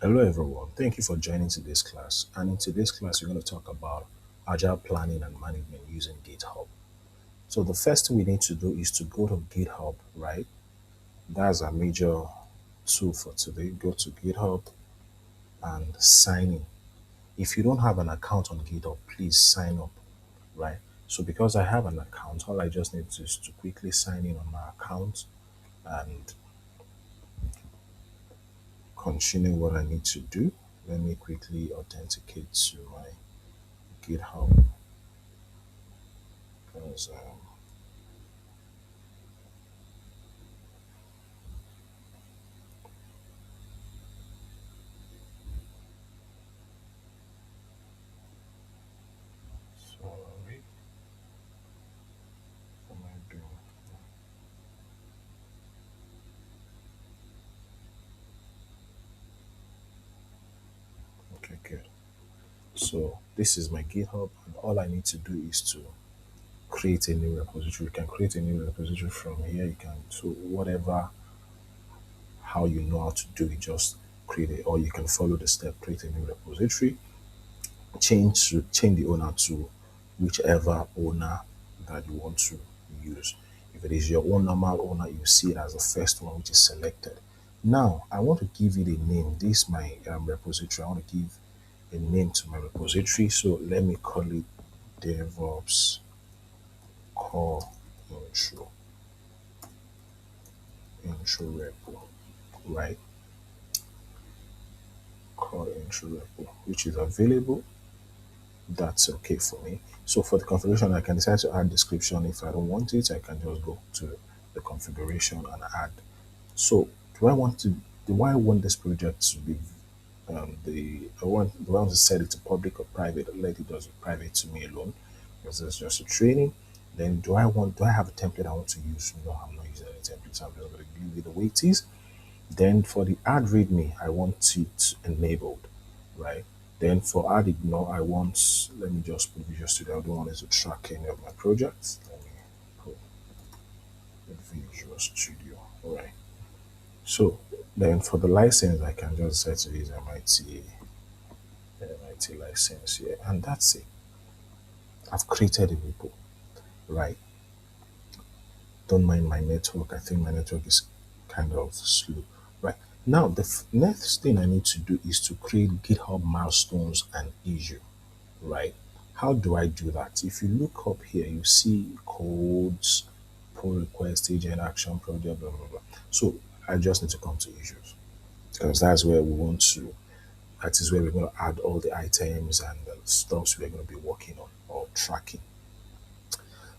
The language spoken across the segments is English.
Hello, everyone. Thank you for joining today's class. And in today's class, we're going to talk about agile planning and management using GitHub. So, the first thing we need to do is to go to GitHub, right? That's our major tool for today. Go to GitHub and sign in. If you don't have an account on GitHub, please sign up, right? So, because I have an account, all I just need to is to quickly sign in on my account and continue what I need to do. Let me quickly authenticate to my GitHub. Because sorry, what am I doing? Okay, good. So this is my GitHub, and all I need to do is to create a new repository. You can create a new repository from here. You can so whatever how you know how to do it, just create it, or you can follow the step, create a new repository, change the owner to whichever owner that you want to use. If it is your own normal owner, you see it as the first one which is selected. Now I want to give it a name. This is my repository. I want to give a name to my repository. So let me call it DevOps Core Intro Repo, right? Core Intro Repo, which is available. That's okay for me. So for the configuration, I can decide to add description. If I don't want it, I can just go to the configuration and add. So do I want this project to be do I want to set it to public or private? Let it just be private to me alone because it's just a training. Then do I have a template I want to use? No, I'm not using any template. So I'm just going to leave it the way it is. Then for the add readme, I want it enabled, right? Then for add ignore, I want, let me just put Visual Studio. I don't want it to track any of my projects. Let me put Visual Studio, all right? So then for the license, I can just set to use MIT license here, and that's it. I've created a repo, right? Don't mind my network. I think my network is kind of slow, right? Now, the next thing I need to do is to create GitHub milestones and issue, right? How do I do that? If you look up here, you see codes, pull request, agent action, project, blah, blah, blah. So I just need to come to issues because that's where we want to, that is where we're going to add all the items and the stuffs we're going to be working on or tracking.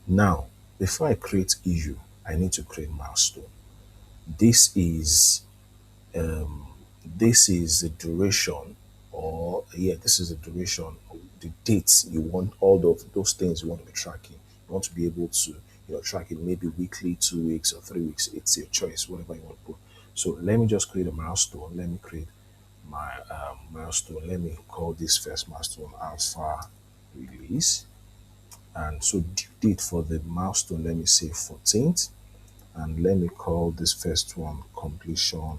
Now, before I create issue, I need to create milestone. This is this is the duration, or yeah, this is the duration, the dates you want, all of those things you want to be tracking. You want to be able to, track it maybe weekly, 2 weeks, or 3 weeks. It's your choice, whatever you want to put. So let me just create a milestone. Let me create my milestone. Let me call this first milestone alpha release. And so due date for the milestone, let me say 14th. And let me call this first one completion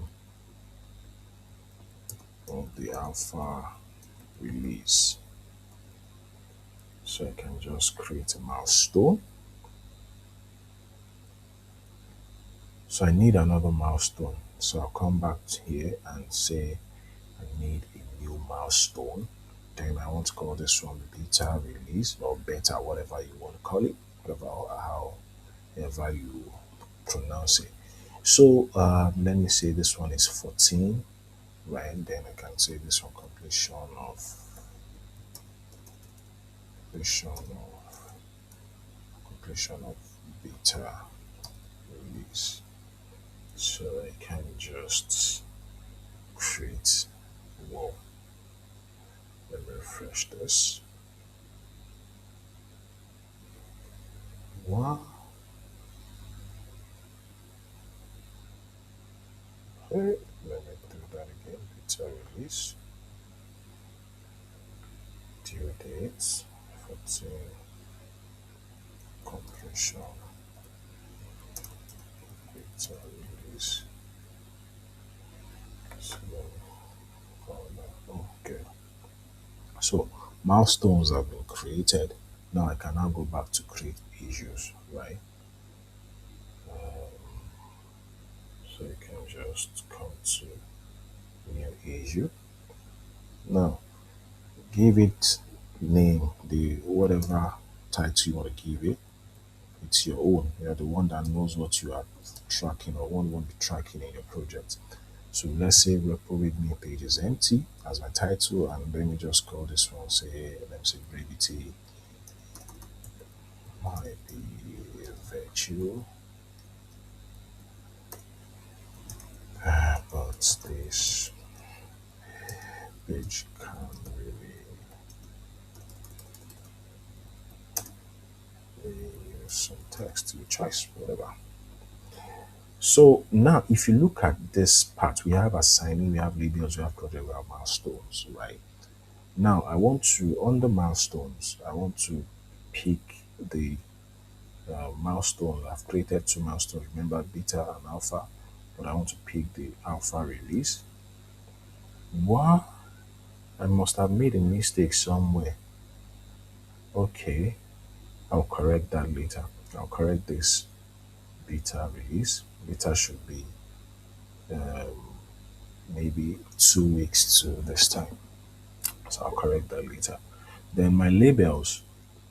of the alpha release. So I can just create a milestone. So I need another milestone. So I'll come back here and say I need a new milestone. Then I want to call this one beta release or beta, whatever you want to call it, whatever however you pronounce it. So let me say this one is 14, right? Then I can say this one completion of completion of beta release. So I can just create, whoa, let me refresh this. Wow. Hey, let me do that again. Beta release, due dates, 14, completion, beta release. So So milestones have been created. Now I can now go back to create issues, right? So you can just come to new issue. Now give it name, the whatever title you want to give it. It's your own. You're the one that knows what you are tracking or one want to be tracking in your project. So let's say repo readme page is empty as my title, and let me just call this one, say, let me say brevity might be virtue, but this page can really use some text, your choice, whatever. So now, if you look at this part, we have assigning, we have labels, we have project, we have milestones, right? Now, I want to, under milestones, I want to pick the milestone. I've created two milestones, remember beta and alpha, but I want to pick the alpha release. What? I must have made a mistake somewhere. Okay, I'll correct that later. I'll correct this beta release. Beta should be maybe 2 weeks to this time. So I'll correct that later. Then my labels,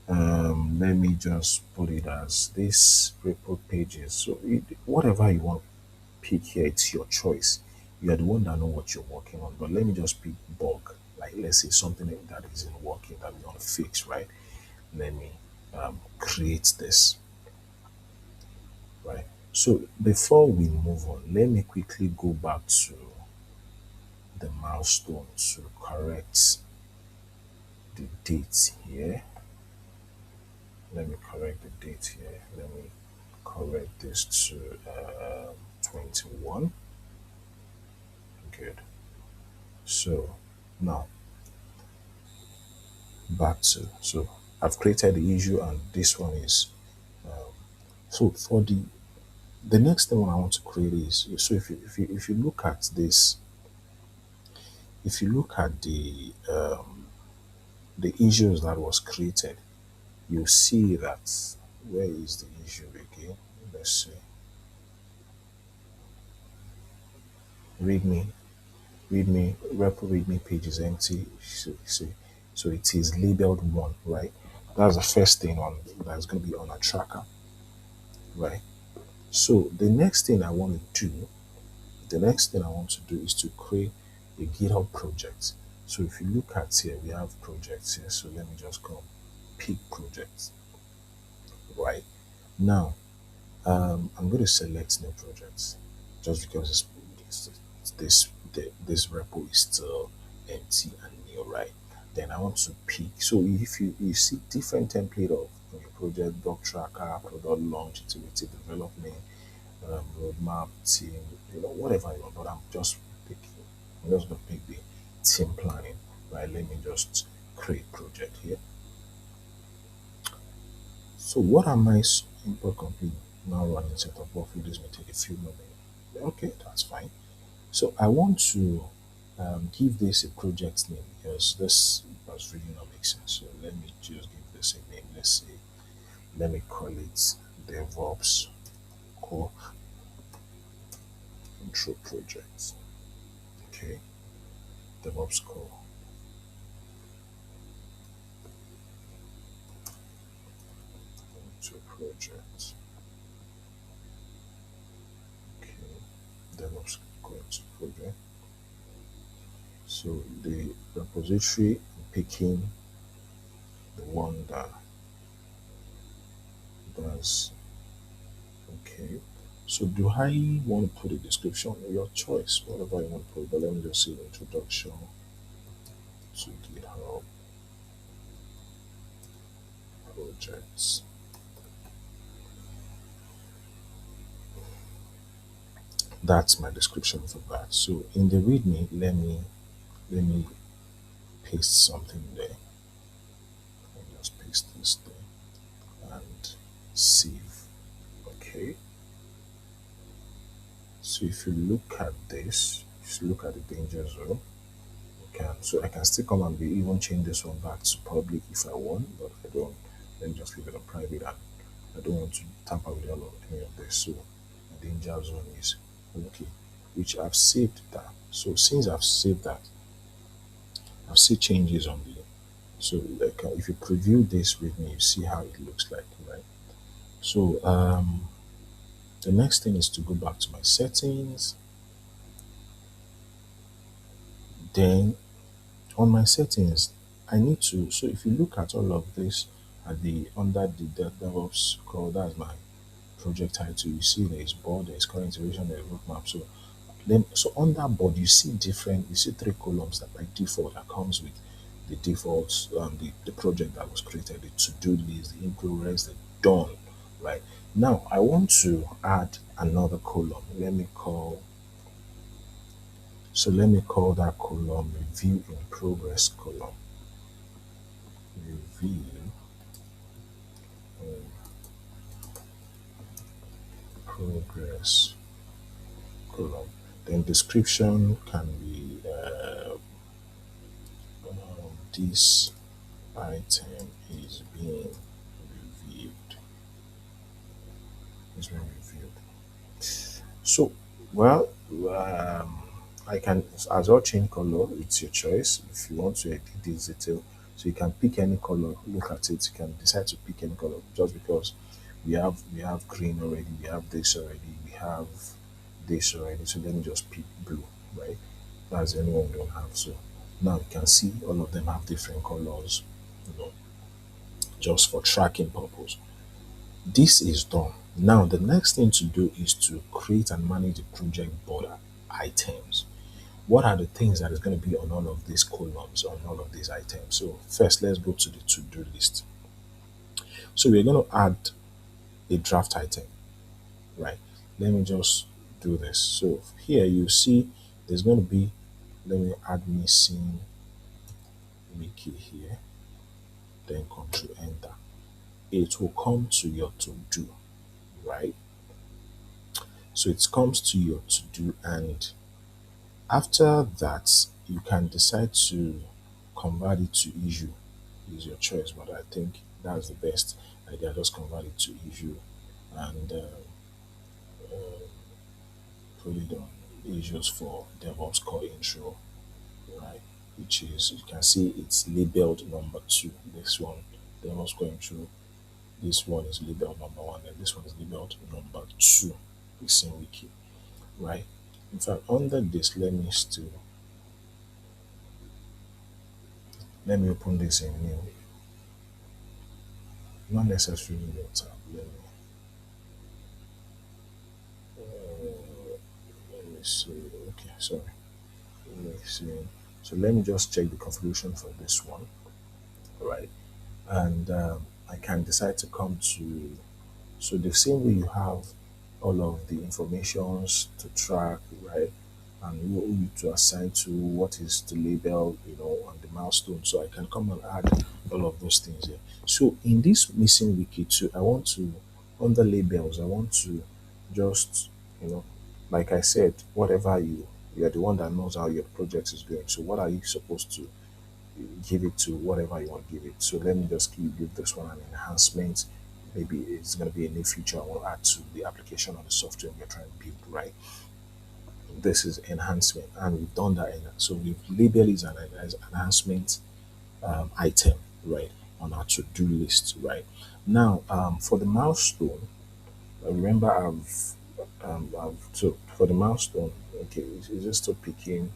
let me just put it as this report pages. So whatever you want to pick here, it's your choice. You are the one that know what you're working on. But let me just pick bug. Like let's say something that isn't working that we want to fix, right? Let me create this, right? So before we move on, let me quickly go back to the milestone to correct the date here. Let me correct the date here. Let me correct this to 21. Good. So now back to, so I've created the issue and this one is, so for the next thing I want to create is, so if you look at this, if you look at the issues that was created, you see that, where is the issue again? Let's see. README, README, repo README page is empty. So it is labeled one, right? That's the first thing on that's going to be on a tracker, right? So the next thing I want to do is to create a GitHub project. So if you look at here, we have projects here. So let me just come pick projects, right? Now, I'm going to select new projects just because this repo is still empty and new, right? Then I want to pick. So if you see different template of your project, doc tracker, product launch, iterative development, roadmap, team, whatever you want. But picking. I'm just gonna pick the team planning, right? Let me just create project here. So what am I import complete now running setup workflow? This may take a few moments. Okay, that's fine. So I want to give this a project name because this does really not make sense. So let me just give this a name. Let's say, let me call it DevOps Core Control Project. Okay, DevOps Core Control Project. Okay, DevOps Core Control Project. So the repository, I'm picking the one that does. Okay. So do I want to put a description? Your choice, whatever you want to put. But let me just say introduction to GitHub projects. That's my description for that. So in the README, let me paste something there. Let me just paste this thing and save. Okay. So if you look at this, if you look at the danger zone, can, so I can still come and be even change this one back to public if I want, but I don't. Let me just leave it on private, and I don't want to tamper with all of any of this. So the danger zone is okay, which I've saved that. So since I've saved that, I've seen changes on the, so like if you preview this with me, you see how it looks like, right? So the next thing is to go back to my settings. Then on my settings, I need to, so if you look at all of this at the under the DevOps call, that's my project title, you see there is board, there is current iteration, there is roadmap. So then, so under board, you see different, you see three columns that by default that comes with the default, the project that was created, the to-do list, the in progress, the done, right? Now, I want to add another column. Let me call that column review in progress column. Review in progress column. Then description can be this item is being reviewed. Is being reviewed. So, well, I can as well change color. It's your choice. If you want to edit this detail, so you can pick any color. Look at it. You can decide to pick any color. Just because we have green already, we have this already, we have this already. So let me just pick blue, right? That's the only one we don't have. So now you can see all of them have different colors, you know, just for tracking purpose. This is done. Now the next thing to do is to create and manage the project border items. What are the things that is going to be on all of these columns, on all of these items? So first, let's go to the to-do list. So we're going to add a draft item, right? Let me just do this. So here you see there's going to be, let me add missing wiki here, then control enter. It will come to your to-do, right? So it comes to your to-do, and after that, you can decide to convert it to issue. Is your choice, but I think that's the best idea. Just convert it to issue and put it on issues for DevOps core intro, right? Which is, you can see it's labeled number two. This one, DevOps core intro. This one is labeled number one, and this one is labeled number two. Mixing wiki, right? In fact, under this, let me open this in new, not necessarily new tab. Let me see. Okay, sorry. Let me see. So let me just check the configuration for this one, right? And I can decide to come to, so the same way you have all of the informations to track, right? And who you to assign to, what is the label, and the milestone. So I can come and add all of those things here. So in this missing wiki too, I want to, under labels, I want to just, you know, like I said, whatever you're the one that knows how your project is going. So what are you supposed to give it to, whatever you want to give it? So let me just give this one an enhancement. Maybe it's going to be a new feature I want to add to the application or the software we're trying to build, right? This is enhancement, and we've done that. So we've labeled it as enhancement item, right, on our to-do list, right? Now, for the milestone, remember so for the milestone, okay, it's just still picking.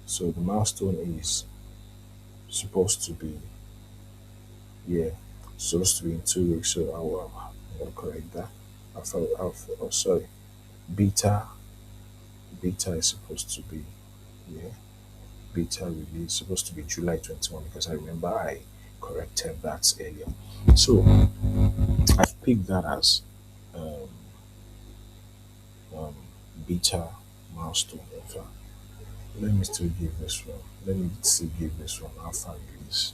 So the milestone is supposed to be, yeah, supposed to be in 2 weeks. So I'm gonna correct that. Oh, sorry, beta beta is supposed to be, yeah, beta release supposed to be July 21, because I remember I corrected that earlier. So I've picked that as um, um, beta milestone. In fact, let me still give this one. Let me still give this one alpha release.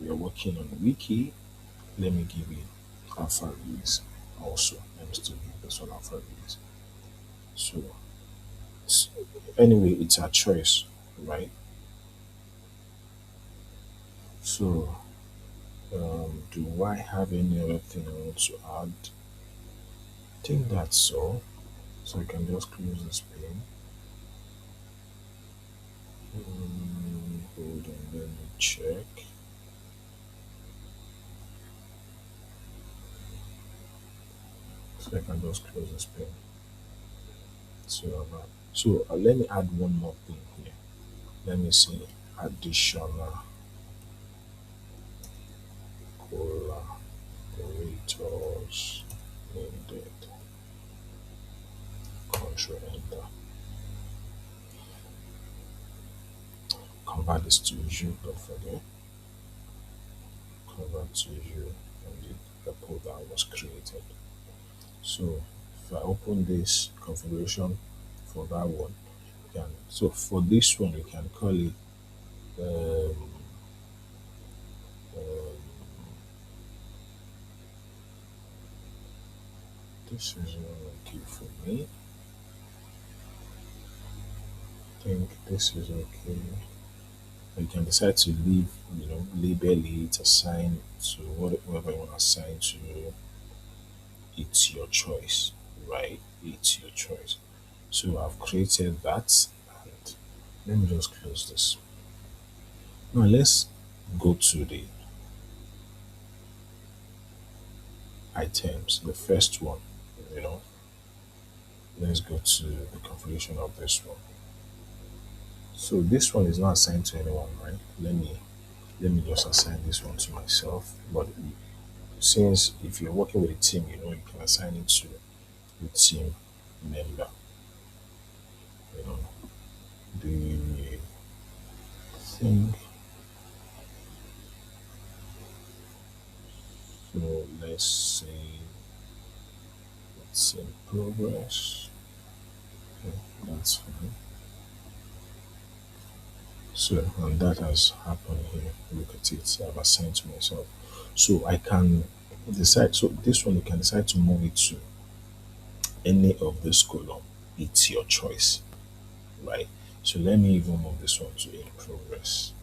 We are working on the wiki. Let me give it alpha release also. Let me still give this one alpha release. So S- Anyway, it's our choice, right? So, do I have any other thing I want to add? I think that's all. So I can just close this pane. Hold on, let me check. So I can just close this pane. So let me add one more thing here. Let me see. Additional collaborators needed. Control enter. Convert this to you, don't forget. Convert to you and the repo that was created. So if I open this configuration for that one, so for this one you can call it um, um, this is okay for me. I think this is okay. You can decide to leave, label it, assign to whatever you want to assign to. It's your choice, right? It's your choice. So I've created that, and let me just close this. Now let's go to the items, the first one, you know. Let's go to the configuration of this one. So this one is not assigned to anyone, right? Let me just assign this one to myself. But since if you're working with a team, you can assign it to the team member. You know, the thing. So let's say it's in progress. Okay, that's fine. So and that has happened here. Look at it. I've assigned to myself. So I can decide. So this one you can decide to move it to any of this column. It's your choice, right? So let me even move this one to in progress.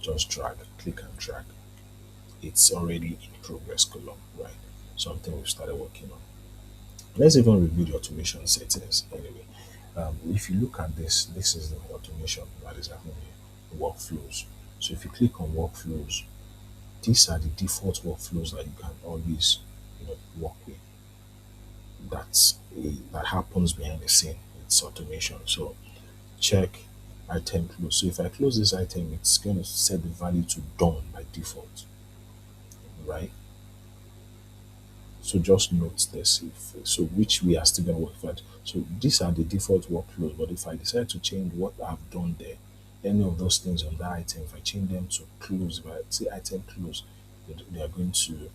Just drag, click and drag. It's already in progress column, right? Something we've started working on. Let's even review the automation settings anyway. If you look at this, this is the automation that is happening here, workflows. So if you click on workflows, these are the default workflows that you can always work with. That happens behind the scene. It's automation. So check item close. So if I close this item, it's going to set the value to done by default, right? So just note this. So which we are still going to work with. So these are the default workflows. But if I decide to change what I've done there, any of those things on that item, if I change them to close, if I say item close, they are going to,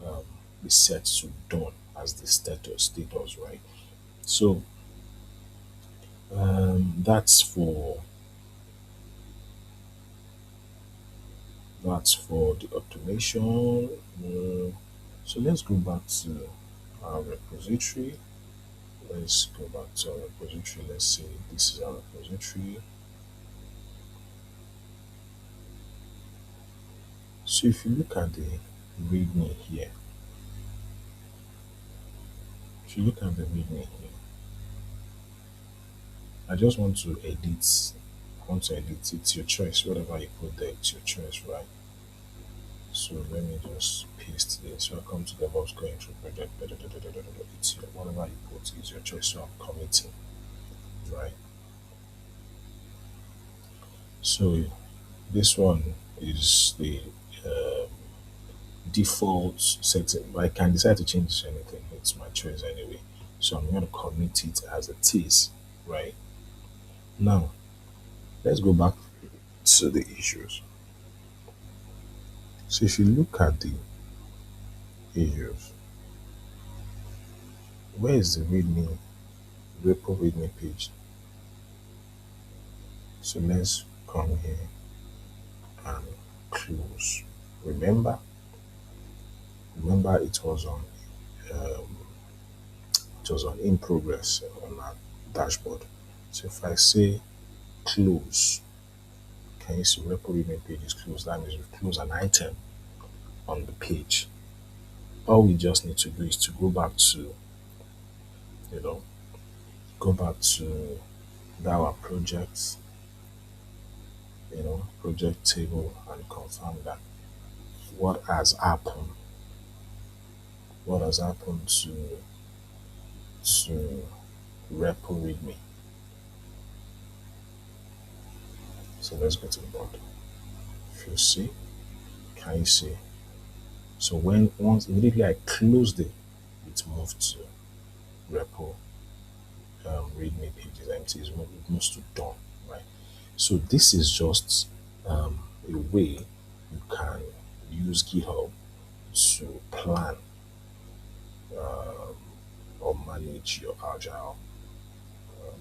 um, be set to done as the status, right? So that's for the automation. So let's go back to our repository. Let's go back to our repository. Let's say this is our repository. So if you look at the README here, if you look at the README here, I just want to edit. I want to edit. It's your choice. Whatever you put there, it's your choice, right? So let me just paste this. Welcome to DevOps going through project. It's whatever you put is your choice. So I'm committing, right? So this one is the uh, default setting. I can decide to change anything. It's my choice anyway. So I'm going to commit it as it is, right? Now, let's go back to the issues. So if you look at the issues, where is the README, repo README page? So let's come here and close. Remember, it was on um, in progress on our dashboard. So if I say close, can you see repo readme page is closed? That means we close an item on the page. All we just need to do is to go back to, you know, go back to our project, project table and confirm that what has happened, to repo readme. So let's go to the board. If you see, can you see? So once immediately I closed it moved to repo readme page is empty. It moves to done, right? So this is just a way you can use GitHub to plan or manage your Agile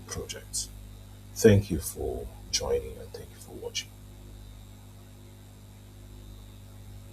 projects. Thank you for joining and thank you for watching.